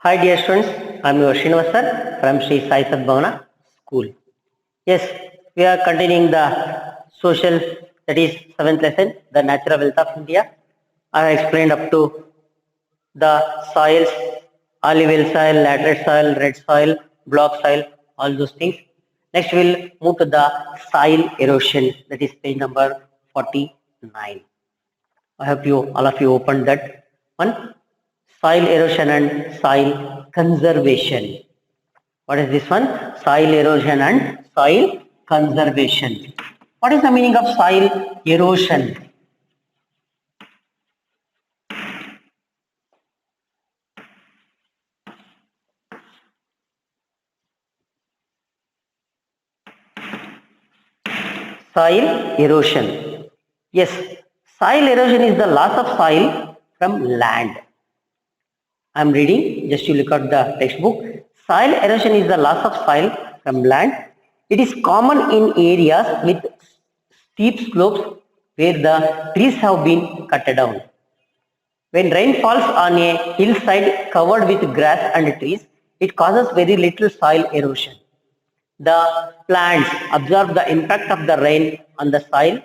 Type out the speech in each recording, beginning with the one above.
Hi dear students, I am your Srinivas from Sri Sai Sadbhavana School. Yes, we are continuing the social, that is 7th lesson, the natural wealth of India. I have explained up to the soils, alluvial soil, laterite soil, red soil, block soil, all those things. Next we will move to the soil erosion, that is page number 49. I hope all of you opened that one. Soil erosion and soil conservation. What is this one? Soil erosion and soil conservation. What is the meaning of soil erosion? Soil erosion. Yes, soil erosion is the loss of soil from land. I am reading, just you look at the textbook. Soil erosion is the loss of soil from land. It is common in areas with steep slopes where the trees have been cut down. When rain falls on a hillside covered with grass and trees, it causes very little soil erosion. The plants absorb the impact of the rain on the soil.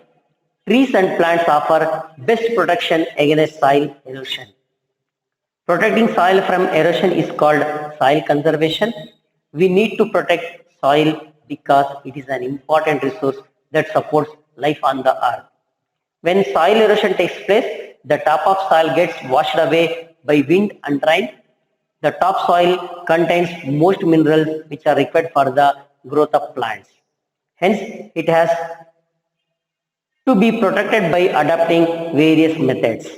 Trees and plants offer best protection against soil erosion. Protecting soil from erosion is called soil conservation. We need to protect soil because it is an important resource that supports life on the earth. When soil erosion takes place, the top of soil gets washed away by wind and rain. The topsoil contains most minerals which are required for the growth of plants. Hence, it has to be protected by adopting various methods.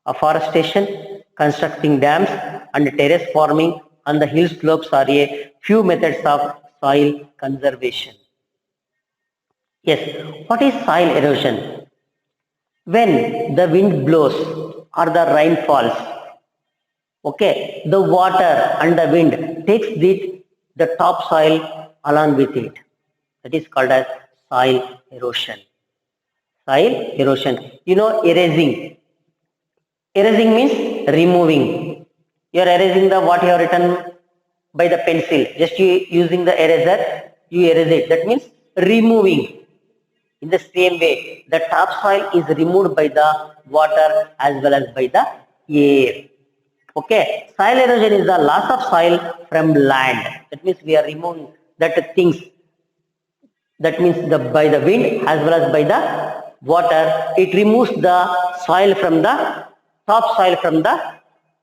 Afforestation, constructing dams, and terrace farming on the hill slopes are a few methods of soil conservation. Yes, what is soil erosion? When the wind blows or the rain falls, okay, the water and the wind takes the topsoil along with it. That is called as soil erosion. Soil erosion. You know, erasing. Erasing means removing. You are erasing the what you have written by the pencil. Just you using the eraser, you erase it. That means removing. In the same way, the topsoil is removed by the water as well as by the air. Okay, soil erosion is the loss of soil from land. That means we are removing that things. That means by the wind as well as by the water, it removes the soil from the top soil from the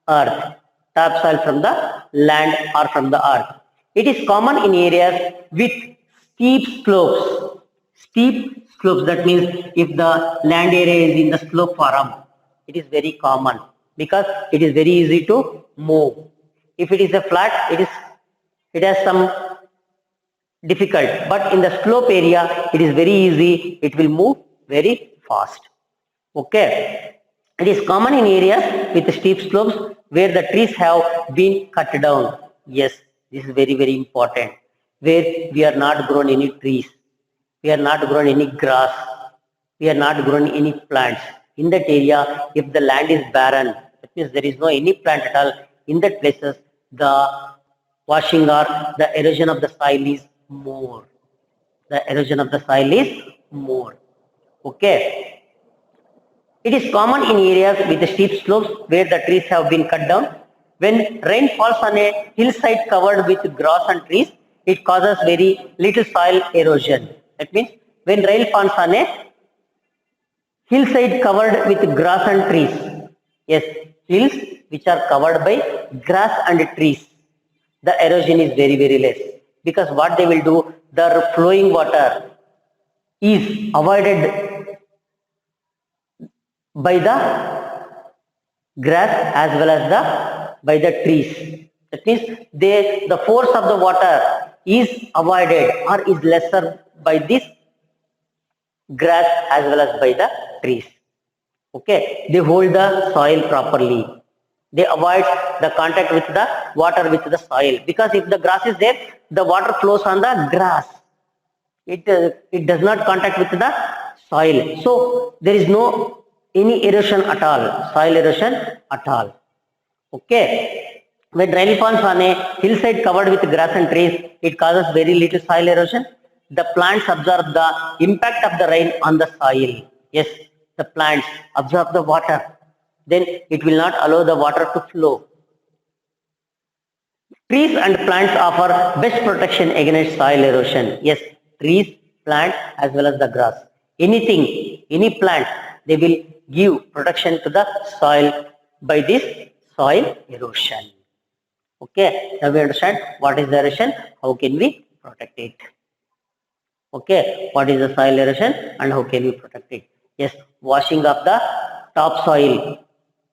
earth, top soil from the land or from the earth. It is common in areas with steep slopes. Steep slopes, that means if the land area is in the slope form, it is very common because it is very easy to move. If it is a flat, it has some difficult, but in the slope area it is very easy, it will move very fast. Okay, it is common in areas with steep slopes where the trees have been cut down. Yes, this is very important, where we are not grown any trees, we are not grown any grass, we are not grown any plants in that area. If the land is barren, that means there is no any plant at all in that places, the washing or the erosion of the soil is more. The erosion of the soil is more. Okay. It is common in areas with steep slopes where the trees have been cut down. When rain falls on a hillside covered with grass and trees, it causes very little soil erosion. That means when rain falls on a hillside covered with grass and trees. Yes, hills which are covered by grass and trees, the erosion is very less, because what they will do, the flowing water is avoided by the grass as well as by the trees. That means the force of the water is avoided or is lesser by this grass as well as by the trees. Okay, they hold the soil properly. They avoid the contact with the water with the soil, because if the grass is there, the water flows on the grass. It does not contact with the soil. So there is no any erosion at all, soil erosion at all. Okay. When rain falls on a hillside covered with grass and trees, it causes very little soil erosion. The plants absorb the impact of the rain on the soil. Yes, the plants absorb the water. Then it will not allow the water to flow. Trees and plants offer best protection against soil erosion. Yes, trees, plants as well as the grass. Anything, any plant, they will give protection to the soil by this soil erosion. Okay, now we understand what is the erosion, how can we protect it. Okay, what is the soil erosion and how can we protect it. Yes, washing of the topsoil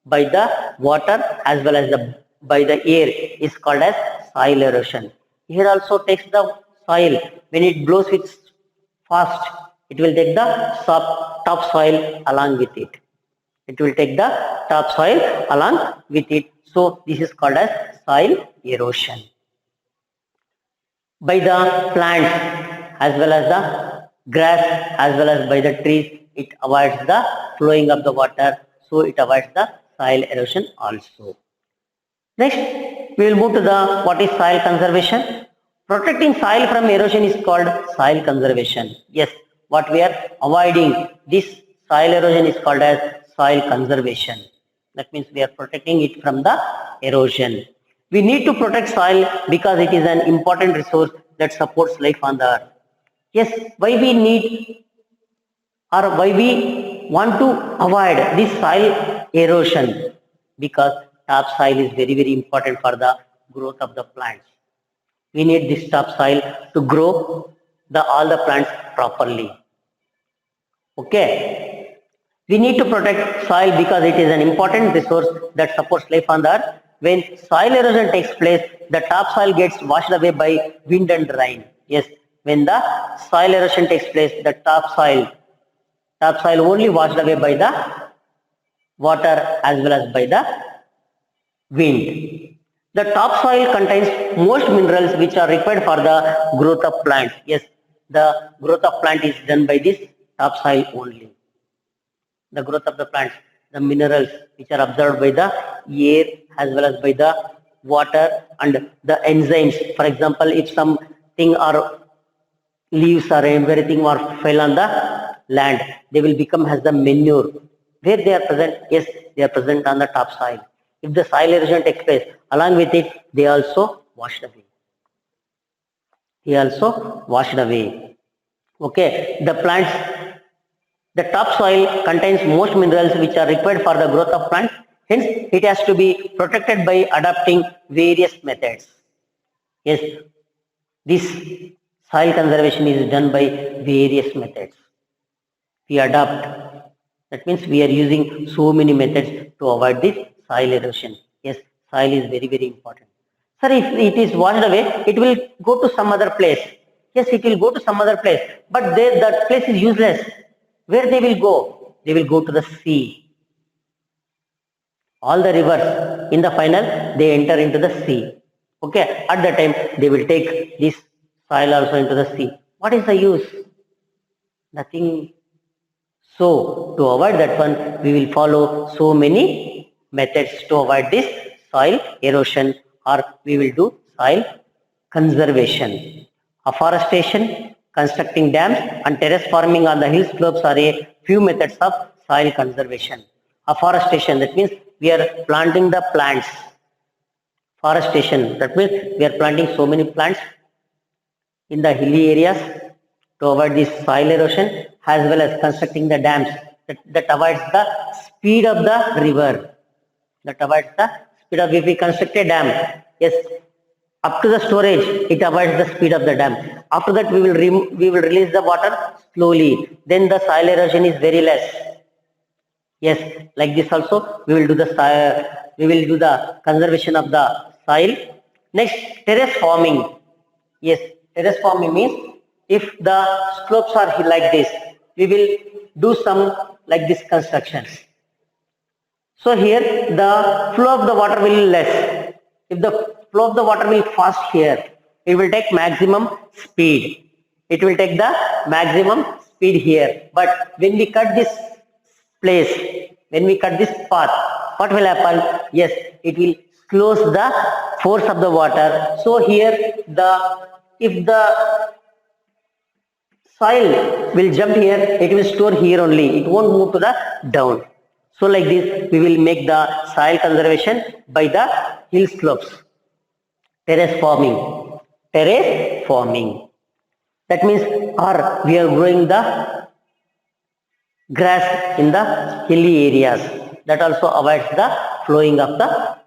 by the water as well as by the air is called as soil erosion. Here also takes the soil, when it blows with fast, it will take the topsoil along with it. It will take the topsoil along with it. So this is called as soil erosion. By the plants as well as the grass as well as by the trees, it avoids the flowing of the water, so it avoids the soil erosion also. Next, we will move to the what is soil conservation. Protecting soil from erosion is called soil conservation. Yes, what we are avoiding this soil erosion is called as soil conservation. That means we are protecting it from the erosion. We need to protect soil because it is an important resource that supports life on the earth. Yes, why we need or why we want to avoid this soil erosion? Because topsoil is very important for the growth of the plants. We need this topsoil to grow all the plants properly. Okay. We need to protect soil because it is an important resource that supports life on the earth. When soil erosion takes place, the topsoil gets washed away by wind and rain. Yes, when the soil erosion takes place, the topsoil only washed away by the water as well as by the wind. The topsoil contains most minerals which are required for the growth of plants. Yes, the growth of plant is done by this topsoil only. The growth of the plants, the minerals which are absorbed by the air as well as by the water and the enzymes. For example, if something or leaves or everything or fell on the land, they will become as the manure. Where they are present? Yes, they are present on the topsoil. If the soil erosion takes place, along with it, they also washed away. Okay, the topsoil contains most minerals which are required for the growth of plants. Hence, it has to be protected by adopting various methods. Yes, this soil conservation is done by various methods. We adopt. That means we are using so many methods to avoid this soil erosion. Yes, soil is very important. Sir, if it is washed away, it will go to some other place. Yes, it will go to some other place. But that place is useless. Where they will go? They will go to the sea. All the rivers, in the final, they enter into the sea. Okay, at that time, they will take this soil also into the sea. What is the use? Nothing. So, to avoid that one, we will follow so many methods to avoid this soil erosion, or we will do soil conservation. Afforestation, constructing dams and terrace farming on the hill slopes are a few methods of soil conservation. Afforestation, that means we are planting the plants. Forestation, that means we are planting so many plants in the hilly areas to avoid this soil erosion, as well as constructing the dams that avoids the speed of the river. If we construct a dam, yes, up to the storage, it avoids the speed of the dam. After that, we will release the water slowly. Then the soil erosion is very less. Yes, like this also we will do the conservation of the soil. Next, terrace farming. Yes, terrace farming means if the slopes are like this, we will do some like this constructions. So here the flow of the water will be less. If the flow of the water will fast here, it will take maximum speed. It will take the maximum speed here. But when we cut this place, when we cut this path, what will happen? Yes, it will slows the force of the water. So here if the soil will jump here, it will store here only. It won't move to the down. So like this, we will make the soil conservation by the hill slopes. Terrace farming. Terrace farming. That means, or we are growing the grass in the hilly areas. That also avoids the flowing of the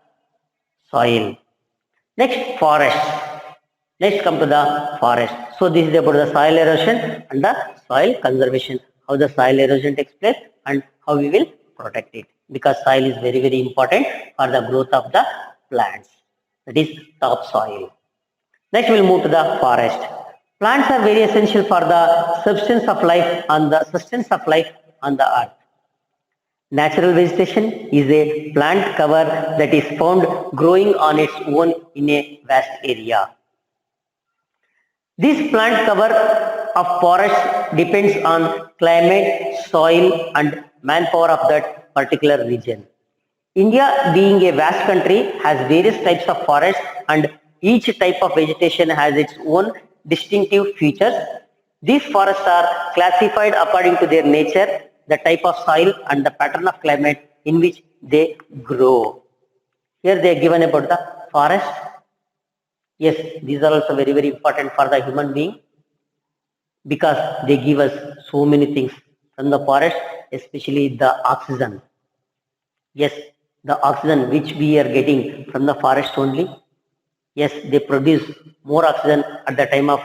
soil. Next, forest. Next, come to the forest. So this is about the soil erosion and the soil conservation. How the soil erosion takes place and how we will protect it. Because soil is very, very important for the growth of the plants. That is topsoil. Next, we'll move to the forest. Plants are very essential for the substance of life on the earth. Natural vegetation is a plant cover that is found growing on its own in a vast area. This plant cover of forest depends on climate, soil and manpower of that particular region. India, being a vast country, has various types of forests and each type of vegetation has its own distinctive features. These forests are classified according to their nature, the type of soil and the pattern of climate in which they grow. Here they are given about the forest. Yes, these are also very, very important for the human being because they give us so many things from the forest, especially the oxygen. Yes, the oxygen which we are getting from the forest only. Yes, they produce more oxygen at the time of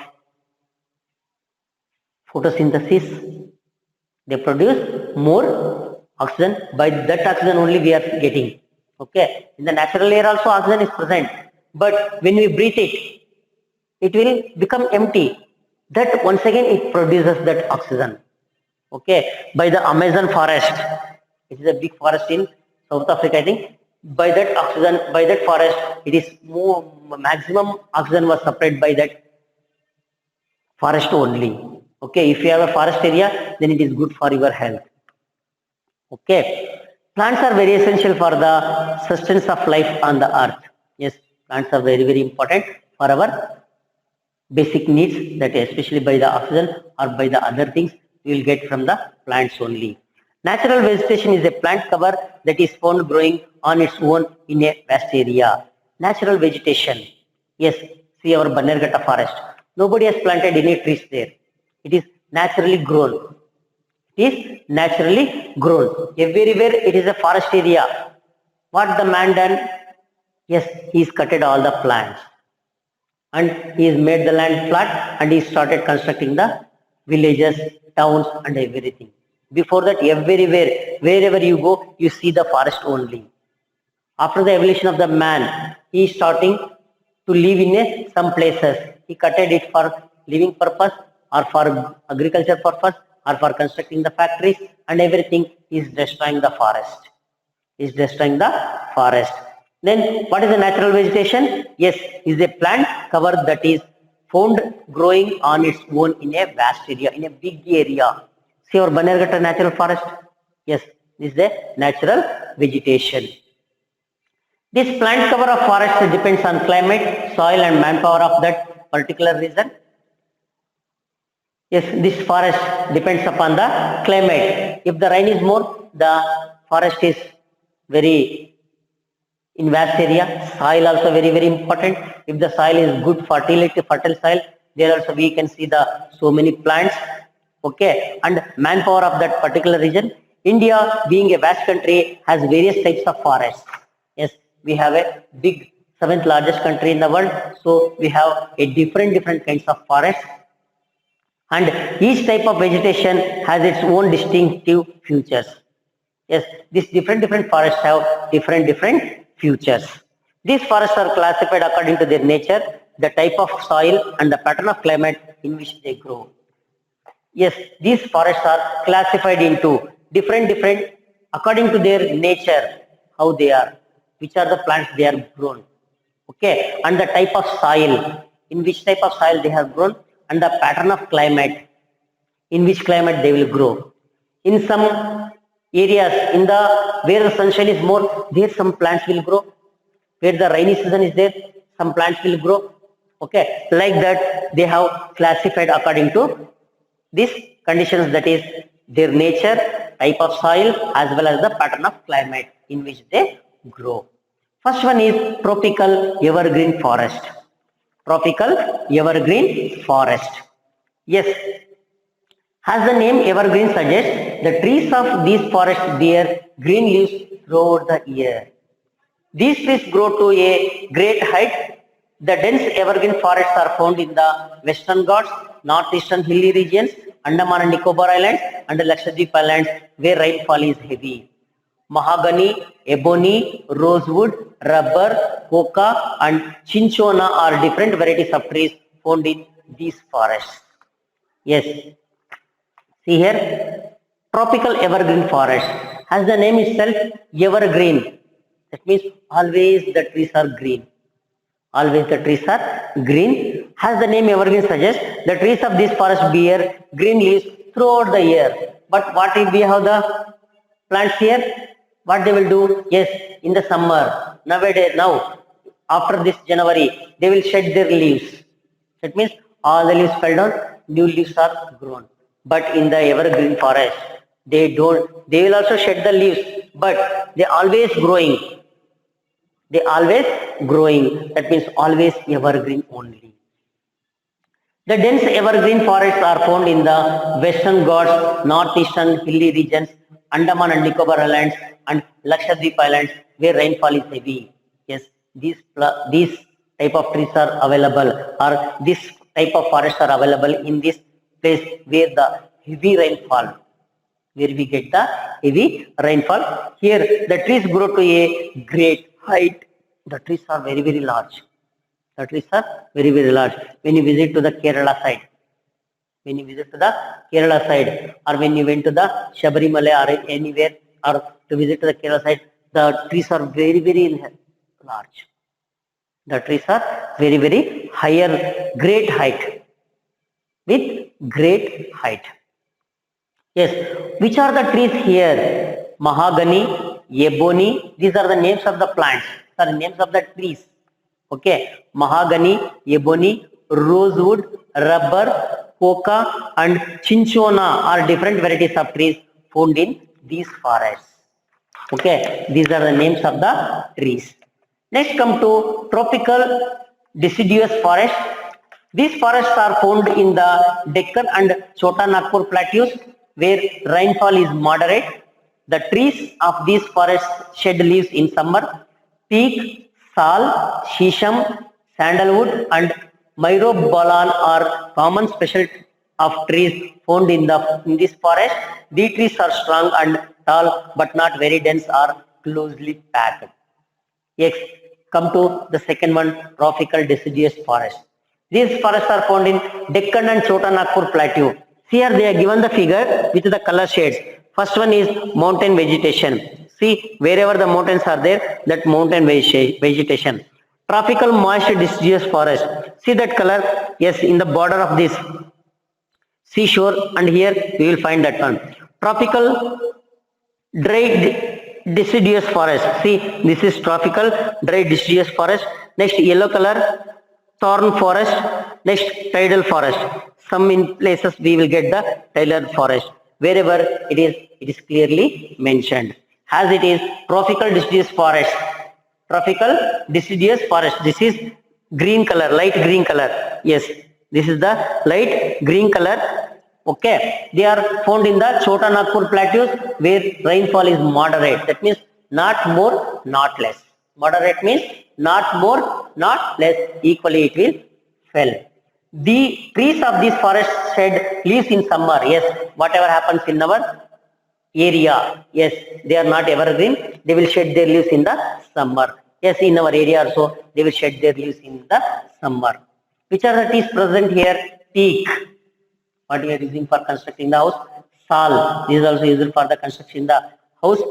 photosynthesis. They produce more oxygen. By that oxygen only we are getting. Okay, in the natural air also oxygen is present. But when we breathe it, it will become empty. That once again it produces that oxygen. Okay, by the Amazon forest, it is a big forest in South Africa, I think. By that oxygen, by that forest, it is more maximum oxygen was supplied by that forest only. Okay, if you have a forest area, then it is good for your health. Okay, plants are very essential for the sustenance of life on the earth. Yes, plants are very, very important for our basic needs, that especially by the oxygen or by the other things we will get from the plants only. Natural vegetation is a plant cover that is found growing on its own in a vast area. Natural vegetation. Yes, see our Bannerghatta forest. Nobody has planted any trees there. It is naturally grown. It is naturally grown. Everywhere it is a forest area. What the man done? Yes, he has cutted all the plants. And he has made the land flat and he started constructing the villages, towns and everything. Before that, everywhere, wherever you go, you see the forest only. After the evolution of the man, he is starting to live in some places. He cutted it for living purpose or for agriculture purpose or for constructing the factories and everything. He is destroying the forest. He is destroying the forest. Then what is the natural vegetation? Yes, is a plant cover that is found growing on its own in a vast area, in a big area. See our Bannerghatta natural forest. Yes, this is the natural vegetation. This plant cover of forest depends on climate, soil and manpower of that particular region. Yes, this forest depends upon the climate. If the rain is more, the forest is very in vast area. Soil also very, very important. If the soil is good fertile soil, there also we can see the so many plants. Okay, and manpower of that particular region. India, being a vast country, has various types of forests. Yes, we have a big 7th largest country in the world, so we have a different kinds of forests, and each type of vegetation has its own distinctive features. Yes, these different forests have different features. These forests are classified according to their nature, the type of soil and the pattern of climate in which they grow. Yes, these forests are classified into different according to their nature, how they are, which are the plants they are grown. Okay, and the type of soil, in which type of soil they have grown, and the pattern of climate, in which climate they will grow. In some areas, where the sunshine is more, there some plants will grow. Where the rainy season is there, some plants will grow. Okay, like that they have classified according to these conditions, that is their nature, type of soil, as well as the pattern of climate in which they grow. First one is tropical evergreen forest. Tropical evergreen forest. Yes, as the name evergreen suggests, the trees of these forests bear green leaves throughout the year. These trees grow to a great height. The dense evergreen forests are found in the Western Ghats, northeastern hilly regions, Andaman and Nicobar Islands, and Lakshadweep Islands, where rainfall is heavy. Mahogany, ebony, rosewood, rubber, coca, and cinchona are different varieties of trees found in these forests. Yes, see here, tropical evergreen forest. As the name itself, evergreen. That means always the trees are green. Always the trees are green. As the name evergreen suggests, the trees of this forest bear green leaves throughout the year. But what if we have the plants here? What they will do? Yes, in the summer, nowadays, now, after this January, they will shed their leaves. That means all the leaves fell down, new leaves are grown. But in the evergreen forest, they don't, they will also shed the leaves, but they always growing. They always growing. That means always evergreen only. The dense evergreen forests are found in the Western Ghats, northeastern hilly regions, Andaman and Nicobar Islands, and Lakshadweep Islands, where rainfall is heavy. Yes, these type of trees are available, or this type of forests are available in this place where the heavy rainfall, where we get the heavy rainfall. Here, the trees grow to a great height. The trees are very, very large. The trees are very, very large. When you visit to the Kerala side, or when you went to the Shabarimala or anywhere, or to visit to the Kerala side, the trees are very, very large. The trees are very, very higher, great height, with great height. Yes, which are the trees here? Mahogany, ebony, these are the names of the plants, are names of the trees. Okay, mahogany, ebony, rosewood, rubber, coca, and cinchona are different varieties of trees found in these forests. Okay, these are the names of the trees. Next, come to tropical deciduous forest. These forests are found in the Deccan and Chota Nagpur plateaus, where rainfall is moderate. The trees of these forests shed leaves in summer. Teak, sal, shisham, sandalwood, and myrobalan are common specialties of trees found in this forest. These trees are strong and tall, but not very dense or closely packed. Yes, come to the second one, tropical deciduous forest. These forests are found in Deccan and Chota Nagpur plateau. Here they are given the figure with the color shades. First one is mountain vegetation. See, wherever the mountains are there, that mountain vegetation. Tropical moist deciduous forest. See that color? Yes, in the border of this seashore, and here we will find that one. Tropical dry deciduous forest. See, this is tropical dry deciduous forest. Next, yellow color, thorn forest. Next, tidal forest. Some in places we will get the tidal forest. Wherever it is clearly mentioned. As it is tropical deciduous forest. Tropical deciduous forest. This is green color, light green color. Yes, this is the light green color. Okay, they are found in the Chota Nagpur plateaus where rainfall is moderate. That means not more, not less. Moderate means not more, not less. Equally it will fall. The trees of these forests shed leaves in summer. Yes, whatever happens in our area. Yes, they are not evergreen. They will shed their leaves in the summer. Yes, in our area also they will shed their leaves in the summer. Which are the trees present here? Teak. What we are using for constructing the house? Sal. This is also used for the construction the house.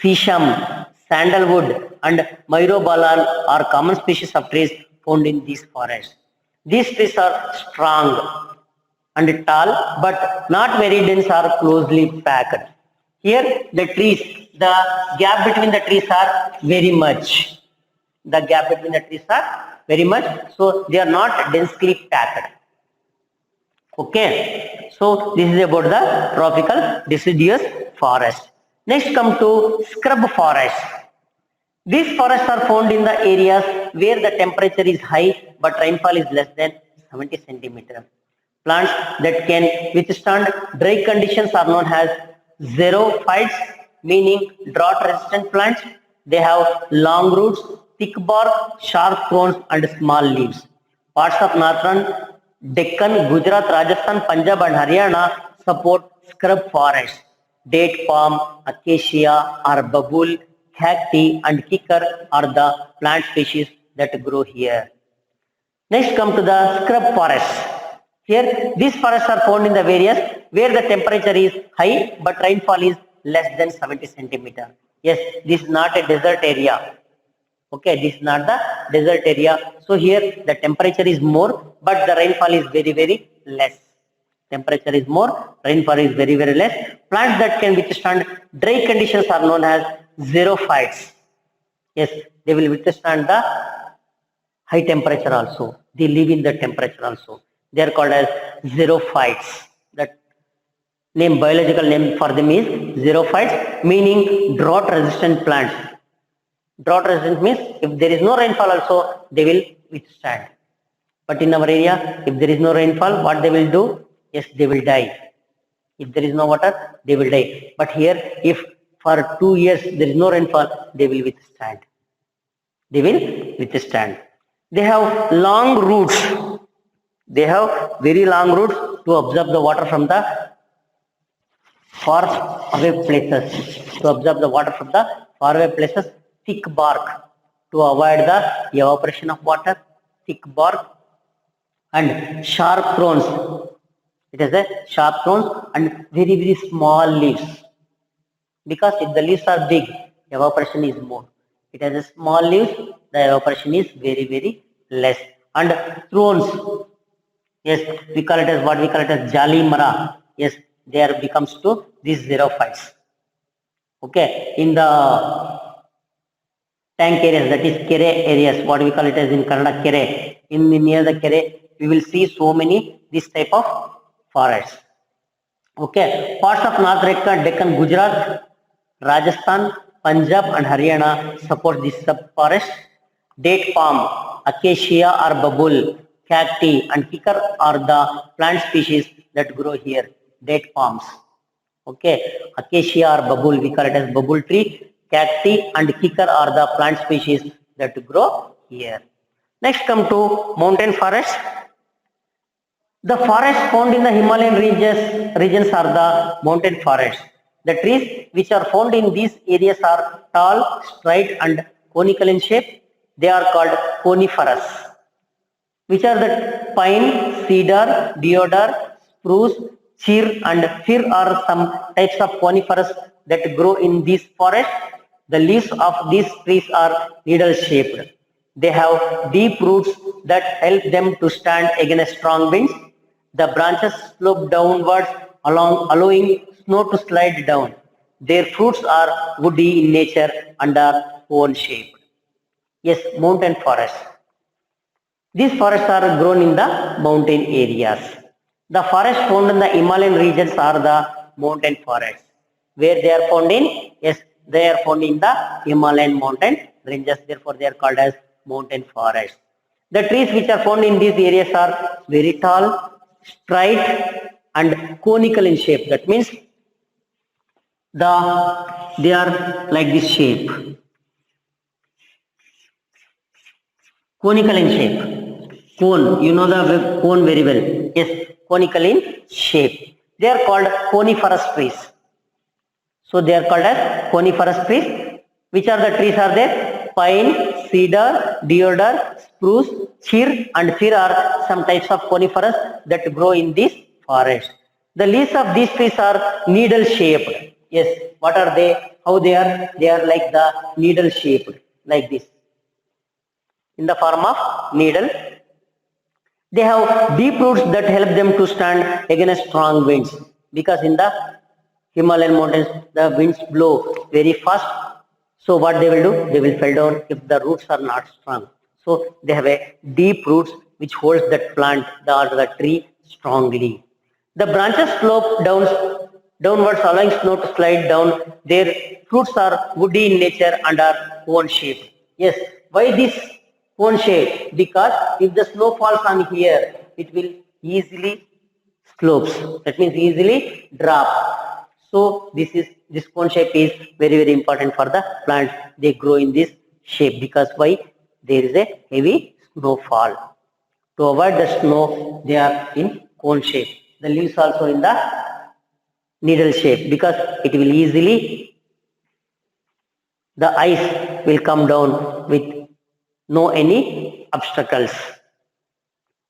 Shisham, sandalwood, and myrobalan are common species of trees found in these forests. These trees are strong and tall, but not very dense or closely packed. Here, the trees, the gap between the trees are very much. The gap between the trees are very much, so they are not densely packed. Okay, so this is about the tropical deciduous forest. Next come to scrub forest. These forests are found in the areas where the temperature is high but rainfall is less than 70 centimeter. Plants that can withstand dry conditions are known as xerophytes, meaning drought resistant plants. They have long roots, thick bark, sharp cones and small leaves. Parts of northern Deccan, Gujarat, Rajasthan, Punjab and Haryana support scrub forests. Date palm, acacia or babul, cacti and kikar are the plant species that grow here. Next come to the scrub forests. Here these forests are found in the areas where the temperature is high but rainfall is less than 70 centimeter. Yes, this is not a desert area. Okay, this is not the desert area. So here the temperature is more but the rainfall is very less. Temperature is more, rainfall is very less. Plants that can withstand dry conditions are known as xerophytes. Yes, they will withstand the high temperature also. They live in the temperature also. They are called as xerophytes. That name, biological name for them is xerophytes, meaning drought resistant plants. Drought resistant means if there is no rainfall also, they will withstand. But in our area, if there is no rainfall, what they will do? Yes, they will die. If there is no water, they will die. But here, if for 2 years there is no rainfall, they will withstand. They will withstand. They have long roots. They have very long roots to absorb the water from the far away places. To absorb the water from the far away places. Thick bark to avoid the evaporation of water. Thick bark and sharp cones. It has a sharp cones and very small leaves. Because if the leaves are big, evaporation is more. It has a small leaves, the evaporation is very less. And thorns, yes, we call it as what we call it as jali mara. Yes, there becomes to these xerophytes. Okay, in the tank areas, that is kere areas, what we call it as in Kannada kere. In near the kere, we will see so many this type of forests. Okay, parts of North Deccan, Gujarat, Rajasthan, Punjab and Haryana support this subforest. Date palm, acacia or babul, cacti and kikar are the plant species that grow here. Date palms. Okay, acacia or babul, we call it as babul tree. Cacti and kikar are the plant species that grow here. Next come to mountain forest. The forests found in the Himalayan regions are the mountain forests. The trees which are found in these areas are tall, straight and conical in shape. They are called coniferous, which are the pine, cedar, deodar, spruce, fir and fir are some types of coniferous that grow in these forests. The leaves of these trees are needle shaped. They have deep roots that help them to stand against strong winds. The branches slope downwards allowing snow to slide down. Their fruits are woody in nature and are cone shaped. Yes, mountain forests. These forests are grown in the mountain areas. The forests found in the Himalayan regions are the mountain forests. Where they are found in? Yes, they are found in the Himalayan mountain ranges. Therefore, they are called as mountain forests. The trees which are found in these areas are very tall, straight and conical in shape. That means they are like this shape. Conical in shape. Cone, you know the cone very well. Yes, conical in shape. They are called coniferous trees. So they are called as coniferous trees. Which are the trees are there? Pine, cedar, deodar, spruce, fir and fir are some types of conifers that grow in this forest. The leaves of these trees are needle shaped. Yes, what are they? How they are? They are like the needle shaped, like this. In the form of needle. They have deep roots that help them to stand against strong winds, because in the Himalayan mountains the winds blow very fast. So what they will do? They will fall down if the roots are not strong. So they have a deep roots which holds that plant or the tree strongly. The branches slope downwards, allowing snow to slide down. Their fruits are woody in nature and are cone shaped. Yes, why this cone shape? Because if the snow falls on here, it will easily slopes. That means easily drop. So this cone shape is very important for the plants. They grow in this shape because why? There is a heavy snowfall. To avoid the snow, they are in cone shape. The leaves also in the needle shape because it will easily, the ice will come down with no any obstacles.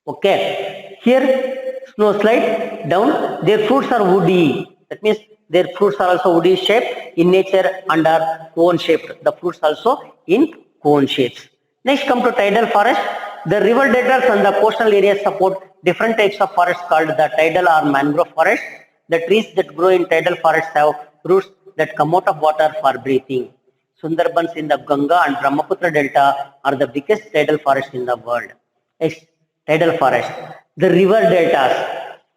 Okay, here snow slide down. Their fruits are woody. That means their fruits are also woody shape in nature and are cone shaped. The fruits also in cone shapes. Next, come to tidal forest. The river deltas and the coastal areas support different types of forests called the tidal or mangrove forest. The trees that grow in tidal forests have roots that come out of water for breathing. Sundarbans in the Ganga and Brahmaputra Delta are the biggest tidal forests in the world. Next, tidal forest. The river deltas.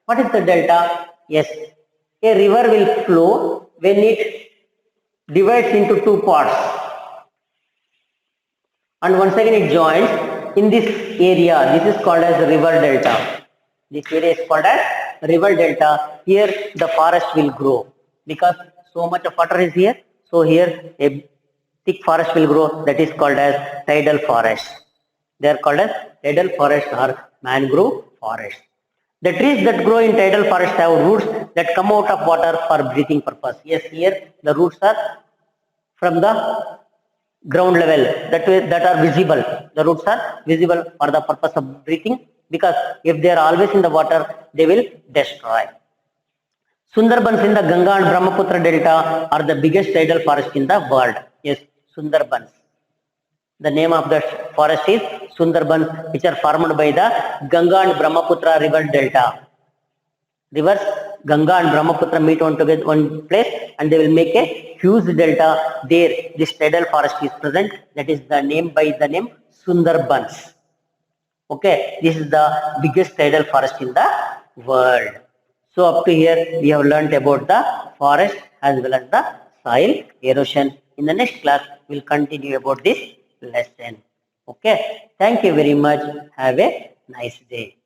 What is the delta? Yes, a river will flow when it divides into two parts and once again it joins in this area. This is called as the river delta. This area is called as river delta. Here the forest will grow because so much of water is here. So here a thick forest will grow. That is called as tidal forest. They are called as tidal forest or mangrove forest. The trees that grow in tidal forest have roots that come out of water for breathing purpose. Yes, here the roots are from the ground level that are visible. The roots are visible for the purpose of breathing because if they are always in the water, they will destroy. Sundarbans in the Ganga and Brahmaputra Delta are the biggest tidal forest in the world. Yes, Sundarbans. The name of the forest is Sundarbans, which are formed by the Ganga and Brahmaputra river delta. Rivers Ganga and Brahmaputra meet together one place and they will make a huge delta. There this tidal forest is present. That is the name by the name Sundarbans. Okay, this is the biggest tidal forest in the world. So up to here we have learnt about the forest as well as the soil erosion. In the next class we will continue about this lesson. Okay, thank you very much. Have a nice day.